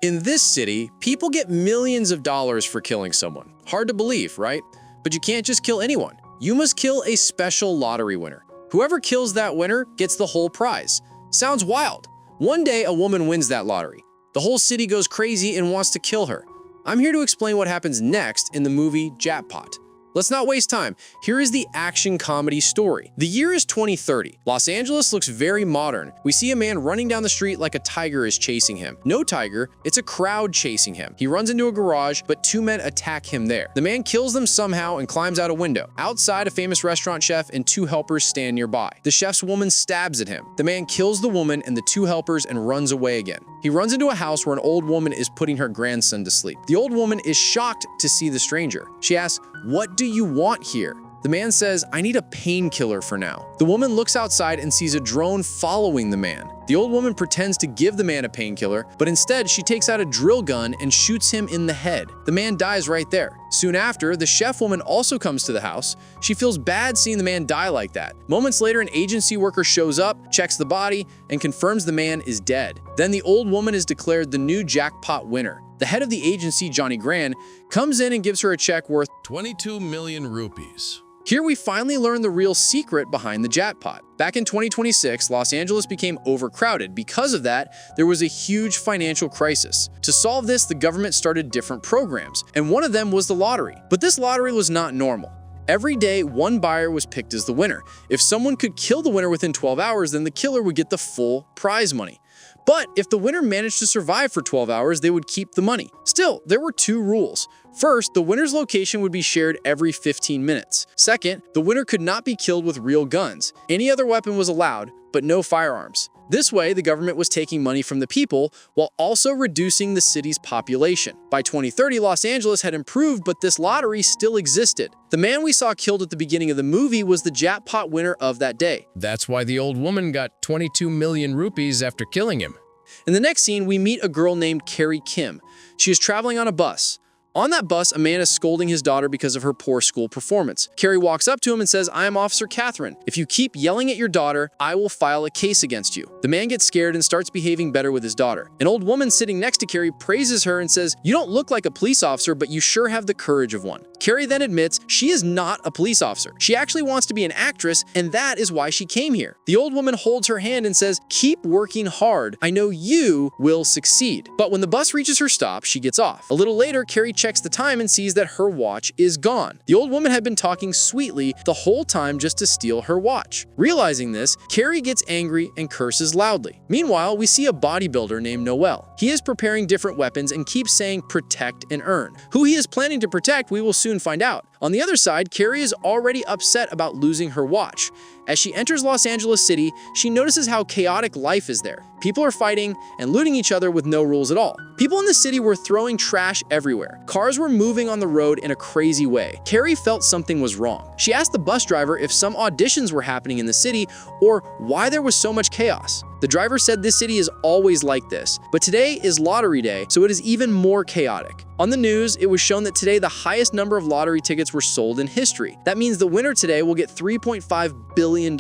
In this city, people get millions of dollars for killing someone. Hard to believe, right? But you can't just kill anyone. You must kill a special lottery winner. Whoever kills that winner gets the whole prize. Sounds wild. One day, a woman wins that lottery. The whole city goes crazy and wants to kill her. I'm here to explain what happens next in the movie Jackpot. Let's not waste time. Here is the action comedy story. The year is 2030. Los Angeles looks very modern. We see a man running down the street like a tiger is chasing him. No tiger, it's a crowd chasing him. He runs into a garage, but two men attack him there. The man kills them somehow and climbs out a window. Outside, a famous restaurant chef and two helpers stand nearby. The chef's woman stabs at him. The man kills the woman and the two helpers and runs away again. He runs into a house where an old woman is putting her grandson to sleep. The old woman is shocked to see the stranger. She asks, "What do you want here?" The man says, "I need a painkiller for now." The woman looks outside and sees a drone following the man. The old woman pretends to give the man a painkiller, but instead she takes out a drill gun and shoots him in the head. The man dies right there. Soon after, the chef woman also comes to the house. She feels bad seeing the man die like that. Moments later, an agency worker shows up, checks the body, and confirms the man is dead. Then the old woman is declared the new jackpot winner. The head of the agency, Johnny Grand, comes in and gives her a check worth 22 million rupees. Here we finally learn the real secret behind the jackpot. Back in 2026, Los Angeles became overcrowded. Because of that, there was a huge financial crisis. To solve this, the government started different programs, and one of them was the lottery. But this lottery was not normal. Every day, one buyer was picked as the winner. If someone could kill the winner within 12 hours, then the killer would get the full prize money. But if the winner managed to survive for 12 hours, they would keep the money. Still, there were two rules. First, the winner's location would be shared every 15 minutes. Second, the winner could not be killed with real guns. Any other weapon was allowed, but no firearms. This way, the government was taking money from the people while also reducing the city's population. By 2030, Los Angeles had improved, but this lottery still existed. The man we saw killed at the beginning of the movie was the jackpot winner of that day. That's why the old woman got 22 million rupees after killing him. In the next scene, we meet a girl named Carrie Kim. She is traveling on a bus. On that bus, a man is scolding his daughter because of her poor school performance. Carrie walks up to him and says, "I am Officer Catherine. If you keep yelling at your daughter, I will file a case against you." The man gets scared and starts behaving better with his daughter. An old woman sitting next to Carrie praises her and says, "You don't look like a police officer, but you sure have the courage of one." Carrie then admits she is not a police officer. She actually wants to be an actress, and that is why she came here. The old woman holds her hand and says, "Keep working hard. I know you will succeed." But when the bus reaches her stop, she gets off. A little later, Carrie checks the time and sees that her watch is gone. The old woman had been talking sweetly the whole time just to steal her watch. Realizing this, Carrie gets angry and curses loudly. Meanwhile, we see a bodybuilder named Noel. He is preparing different weapons and keeps saying protect and earn. Who he is planning to protect, we will soon find out. On the other side, Carrie is already upset about losing her watch. As she enters Los Angeles City, she notices how chaotic life is there. People are fighting and looting each other with no rules at all. People in the city were throwing trash everywhere. Cars were moving on the road in a crazy way. Carrie felt something was wrong. She asked the bus driver if some auditions were happening in the city or why there was so much chaos. The driver said this city is always like this, but today is lottery day, so it is even more chaotic. On the news, it was shown that today the highest number of lottery tickets were sold in history. That means the winner today will get $3.5 billion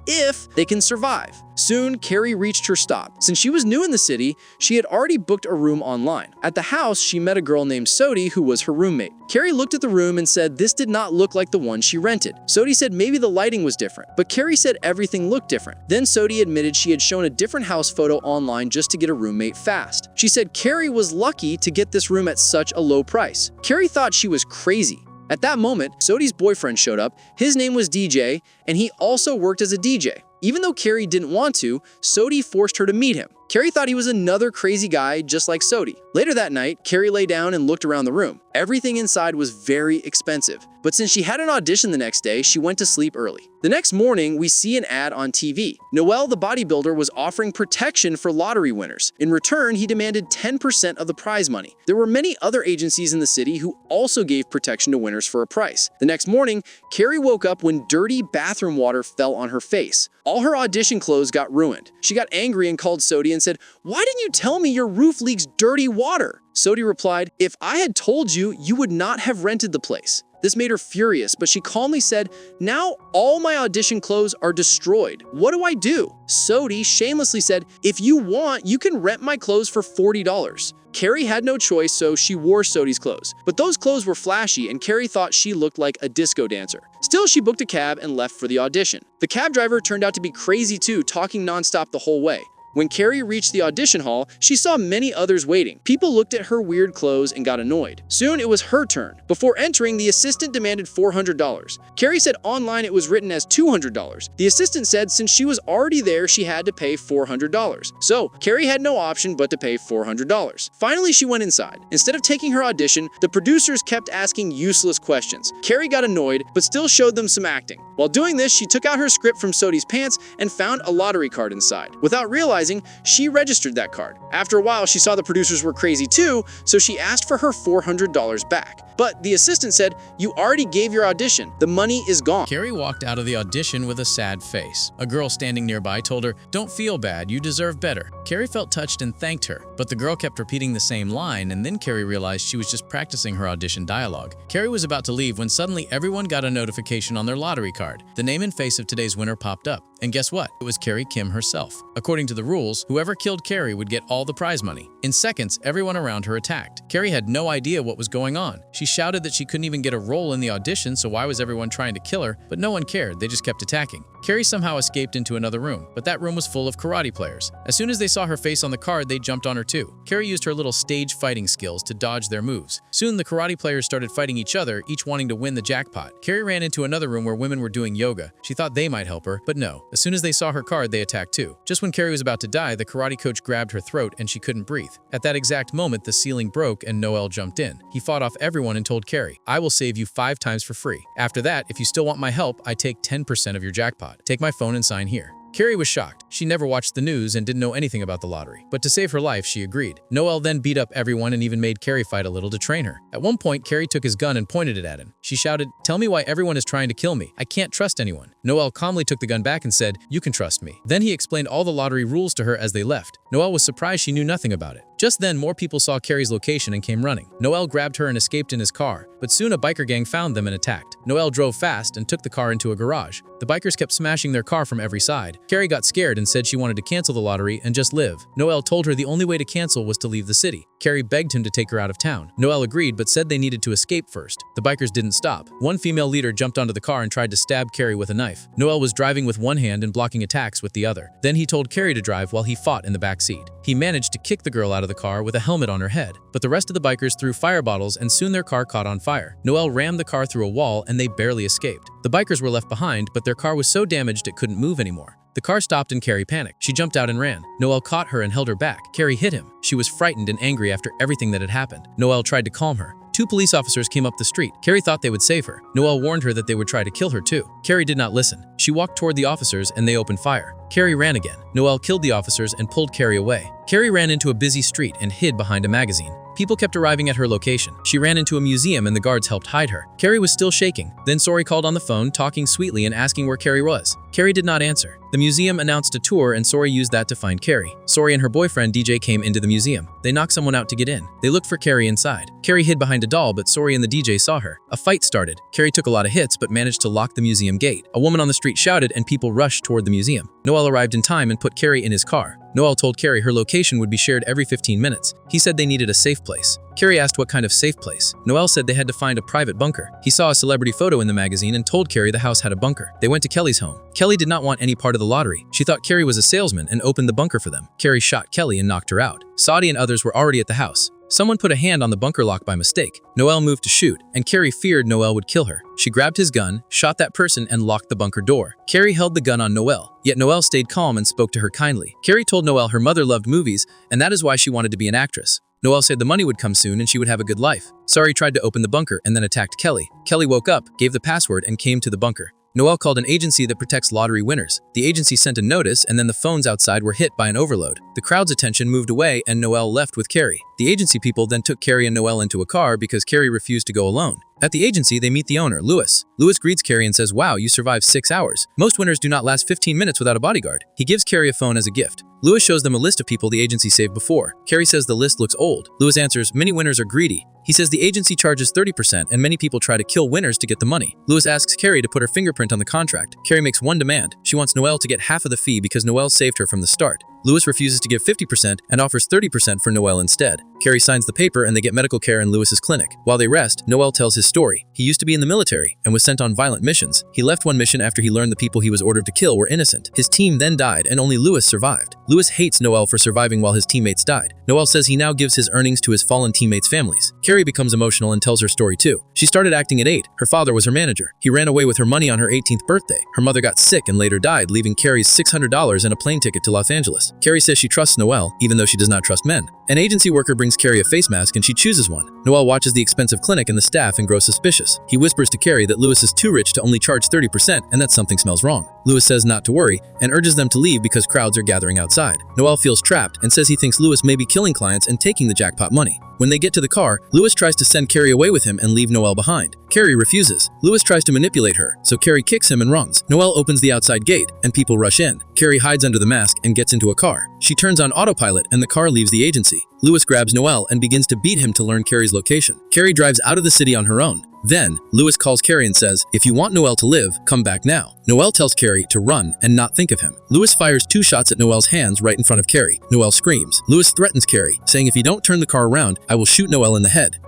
if they can survive. Soon, Carrie reached her stop. Since she was new in the city, she had already booked a room online. At the house, she met a girl named Sodi who was her roommate. Carrie looked at the room and said this did not look like the one she rented. Sodi said maybe the lighting was different, but Carrie said everything looked different. Then Sodi admitted she had shown a different house photo online just to get a roommate fast. She said Carrie was lucky to get this room at such a low price. Carrie thought she was crazy. At that moment, Sodi's boyfriend showed up. His name was DJ, and he also worked as a DJ. Even though Carrie didn't want to, Sodi forced her to meet him. Carrie thought he was another crazy guy just like Sodi. Later that night, Carrie lay down and looked around the room. Everything inside was very expensive. But since she had an audition the next day, she went to sleep early. The next morning, we see an ad on TV. Noel, the bodybuilder, was offering protection for lottery winners. In return, he demanded 10% of the prize money. There were many other agencies in the city who also gave protection to winners for a price. The next morning, Carrie woke up when dirty bathroom water fell on her face. All her audition clothes got ruined. She got angry and called Sodi and said, "Why didn't you tell me your roof leaks dirty water?" Sodi replied, "If I had told you, you would not have rented the place." This made her furious, but she calmly said, "Now all my audition clothes are destroyed. What do I do?" Sodi shamelessly said, "If you want, you can rent my clothes for $40. Carrie had no choice, so she wore Sodi's clothes. But those clothes were flashy, and Carrie thought she looked like a disco dancer. Still, she booked a cab and left for the audition. The cab driver turned out to be crazy too, talking nonstop the whole way. When Carrie reached the audition hall, she saw many others waiting. People looked at her weird clothes and got annoyed. Soon, it was her turn. Before entering, the assistant demanded $400. Carrie said online it was written as $200. The assistant said since she was already there, she had to pay $400. So, Carrie had no option but to pay $400. Finally, she went inside. Instead of taking her audition, the producers kept asking useless questions. Carrie got annoyed, but still showed them some acting. While doing this, she took out her script from Sodi's pants and found a lottery card inside. Without realizing, she registered that card. After a while, she saw the producers were crazy too, so she asked for her $400 back. But the assistant said, "You already gave your audition. The money is gone." Carrie walked out of the audition with a sad face. A girl standing nearby told her, "Don't feel bad, you deserve better." Carrie felt touched and thanked her, but the girl kept repeating the same line, and then Carrie realized she was just practicing her audition dialogue. Carrie was about to leave when suddenly everyone got a notification on their lottery card. The name and face of today's winner popped up. And guess what? It was Carrie Kim herself. According to the rules, whoever killed Carrie would get all the prize money. In seconds, everyone around her attacked. Carrie had no idea what was going on. She shouted that she couldn't even get a role in the audition, so why was everyone trying to kill her? But no one cared, they just kept attacking. Carrie somehow escaped into another room, but that room was full of karate players. As soon as they saw her face on the card, they jumped on her too. Carrie used her little stage fighting skills to dodge their moves. Soon the karate players started fighting each other, each wanting to win the jackpot. Carrie ran into another room where women were doing yoga. She thought they might help her, but no. As soon as they saw her card, they attacked too. Just when Carrie was about to die, the karate coach grabbed her throat and she couldn't breathe. At that exact moment, the ceiling broke and Noel jumped in. He fought off everyone and told Carrie, "I will save you 5 times for free. After that, if you still want my help, I take 10% of your jackpot. Take my phone and sign here." Carrie was shocked. She never watched the news and didn't know anything about the lottery. But to save her life, she agreed. Noel then beat up everyone and even made Carrie fight a little to train her. At one point, Carrie took his gun and pointed it at him. She shouted, "Tell me why everyone is trying to kill me. I can't trust anyone." Noel calmly took the gun back and said, "You can trust me." Then he explained all the lottery rules to her as they left. Noel was surprised she knew nothing about it. Just then, more people saw Carrie's location and came running. Noel grabbed her and escaped in his car, but soon a biker gang found them and attacked. Noel drove fast and took the car into a garage. The bikers kept smashing their car from every side. Carrie got scared and said she wanted to cancel the lottery and just live. Noel told her the only way to cancel was to leave the city. Carrie begged him to take her out of town. Noel agreed but said they needed to escape first. The bikers didn't stop. One female leader jumped onto the car and tried to stab Carrie with a knife. Noel was driving with one hand and blocking attacks with the other. Then he told Carrie to drive while he fought in the back seat. He managed to kick the girl out of the car with a helmet on her head, but the rest of the bikers threw fire bottles and soon their car caught on fire. Noel rammed the car through a wall and they barely escaped. The bikers were left behind, but their car was so damaged it couldn't move anymore. The car stopped and Carrie panicked. She jumped out and ran. Noel caught her and held her back. Carrie hit him. She was frightened and angry after everything that had happened. Noel tried to calm her. 2 police officers came up the street. Carrie thought they would save her. Noel warned her that they would try to kill her too. Carrie did not listen. She walked toward the officers and they opened fire. Carrie ran again. Noel killed the officers and pulled Carrie away. Carrie ran into a busy street and hid behind a magazine. People kept arriving at her location. She ran into a museum and the guards helped hide her. Carrie was still shaking. Then Sori called on the phone, talking sweetly and asking where Carrie was. Carrie did not answer. The museum announced a tour and Sori used that to find Carrie. Sori and her boyfriend DJ came into the museum. They knocked someone out to get in. They looked for Carrie inside. Carrie hid behind a doll, but Sori and the DJ saw her. A fight started. Carrie took a lot of hits but managed to lock the museum gate. A woman on the street shouted and people rushed toward the museum. Noel arrived in time and put Carrie in his car. Noel told Carrie her location would be shared every 15 minutes. He said they needed a safe place. Carrie asked what kind of safe place. Noel said they had to find a private bunker. He saw a celebrity photo in the magazine and told Carrie the house had a bunker. They went to Kelly's home. Kelly did not want any part of the lottery. She thought Carrie was a salesman and opened the bunker for them. Carrie shot Kelly and knocked her out. Saudi and others were already at the house. Someone put a hand on the bunker lock by mistake. Noel moved to shoot, and Carrie feared Noel would kill her. She grabbed his gun, shot that person, and locked the bunker door. Carrie held the gun on Noel, yet Noel stayed calm and spoke to her kindly. Carrie told Noel her mother loved movies, and that is why she wanted to be an actress. Noel said the money would come soon and she would have a good life. Sari tried to open the bunker and then attacked Kelly. Kelly woke up, gave the password, and came to the bunker. Noel called an agency that protects lottery winners. The agency sent a notice and then the phones outside were hit by an overload. The crowd's attention moved away and Noel left with Carrie. The agency people then took Carrie and Noel into a car because Carrie refused to go alone. At the agency, they meet the owner, Louis. Louis greets Carrie and says, "Wow, you survived 6 hours. Most winners do not last 15 minutes without a bodyguard." He gives Carrie a phone as a gift. Louis shows them a list of people the agency saved before. Carrie says the list looks old. Louis answers, "Many winners are greedy. He says the agency charges 30% and many people try to kill winners to get the money. Lewis asks Carrie to put her fingerprint on the contract. Carrie makes one demand. She wants Noelle to get half of the fee because Noelle saved her from the start. Lewis refuses to give 50% and offers 30% for Noelle instead. Carrie signs the paper and they get medical care in Lewis's clinic. While they rest, Noelle tells his story. He used to be in the military and was sent on violent missions. He left one mission after he learned the people he was ordered to kill were innocent. His team then died and only Lewis survived. Lewis hates Noelle for surviving while his teammates died. Noelle says he now gives his earnings to his fallen teammates' families. Carrie becomes emotional and tells her story too. She started acting at 8. Her father was her manager. He ran away with her money on her 18th birthday. Her mother got sick and later died, leaving Carrie's $600 and a plane ticket to Los Angeles. Carrie says she trusts Noelle, even though she does not trust men. An agency worker brings Carrie a face mask and she chooses one. Noelle watches the expensive clinic and the staff and grows suspicious. He whispers to Carrie that Lewis is too rich to only charge 30% and that something smells wrong. Lewis says not to worry and urges them to leave because crowds are gathering outside. Noelle feels trapped and says he thinks Lewis may be killing clients and taking the jackpot money. When they get to the car, Lewis tries to send Carrie away with him and leave Noelle behind. Carrie refuses. Lewis tries to manipulate her, so Carrie kicks him and runs. Noelle opens the outside gate, and people rush in. Carrie hides under the mask and gets into a car. She turns on autopilot and the car leaves the agency. Lewis grabs Noelle and begins to beat him to learn Carrie's location. Carrie drives out of the city on her own. Then, Lewis calls Carrie and says, "If you want Noelle to live, come back now." Noelle tells Carrie to run and not think of him. Lewis fires 2 shots at Noelle's hands right in front of Carrie. Noelle screams. Lewis threatens Carrie, saying if you don't turn the car around, I will shoot Noelle in the head.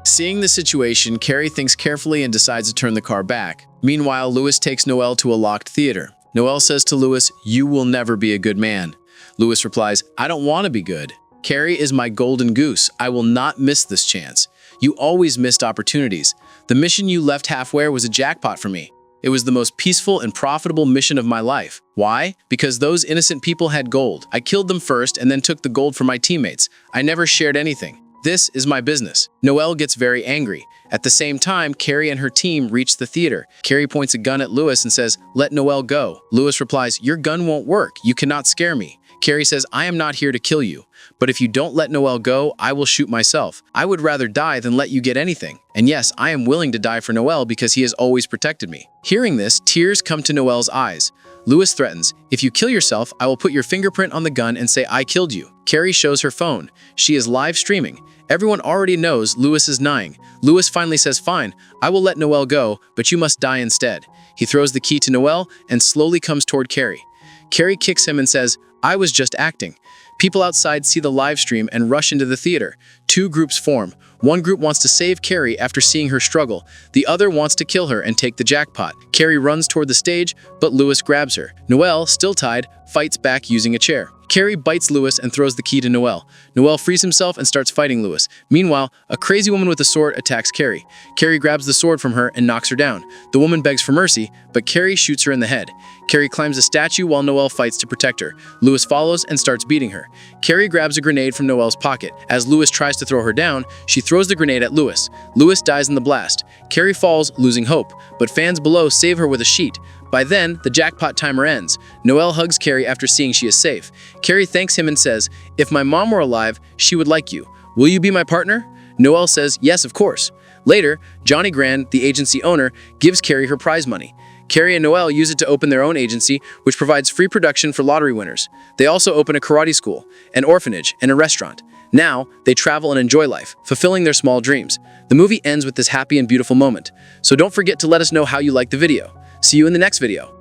Seeing the situation, Carrie thinks carefully and decides to turn the car back. Meanwhile, Lewis takes Noelle to a locked theater. Noelle says to Lewis, "You will never be a good man." Lewis replies, "I don't want to be good. Carrie is my golden goose. I will not miss this chance. You always missed opportunities. The mission you left halfway was a jackpot for me. It was the most peaceful and profitable mission of my life. Why? Because those innocent people had gold. I killed them first and then took the gold for my teammates. I never shared anything. This is my business." Noelle gets very angry. At the same time, Carrie and her team reach the theater. Carrie points a gun at Lewis and says, "Let Noelle go." Lewis replies, "Your gun won't work. You cannot scare me." Carrie says, "I am not here to kill you, but if you don't let Noelle go, I will shoot myself. I would rather die than let you get anything. And yes, I am willing to die for Noelle because he has always protected me." Hearing this, tears come to Noelle's eyes. Lewis threatens, "If you kill yourself, I will put your fingerprint on the gun and say I killed you." Carrie shows her phone. She is live streaming. Everyone already knows Lewis is lying. Lewis finally says, "Fine, I will let Noelle go, but you must die instead." He throws the key to Noelle and slowly comes toward Carrie. Carrie kicks him and says, "I was just acting." People outside see the live stream and rush into the theater. 2 groups form. One group wants to save Carrie after seeing her struggle. The other wants to kill her and take the jackpot. Carrie runs toward the stage, but Lewis grabs her. Noelle, still tied, fights back using a chair. Carrie bites Lewis and throws the key to Noelle. Noelle frees himself and starts fighting Lewis. Meanwhile, a crazy woman with a sword attacks Carrie. Carrie grabs the sword from her and knocks her down. The woman begs for mercy, but Carrie shoots her in the head. Carrie climbs a statue while Noelle fights to protect her. Lewis follows and starts beating her. Carrie grabs a grenade from Noelle's pocket. As Lewis tries to throw her down, she throws the grenade at Lewis. Lewis dies in the blast. Carrie falls, losing hope, but fans below save her with a sheet. By then, the jackpot timer ends. Noelle hugs Carrie after seeing she is safe. Carrie thanks him and says, "If my mom were alive, she would like you. Will you be my partner?" Noelle says, "Yes, of course." Later, Johnny Grand, the agency owner, gives Carrie her prize money. Carrie and Noelle use it to open their own agency, which provides free production for lottery winners. They also open a karate school, an orphanage, and a restaurant. Now, they travel and enjoy life, fulfilling their small dreams. The movie ends with this happy and beautiful moment. So don't forget to let us know how you liked the video. See you in the next video.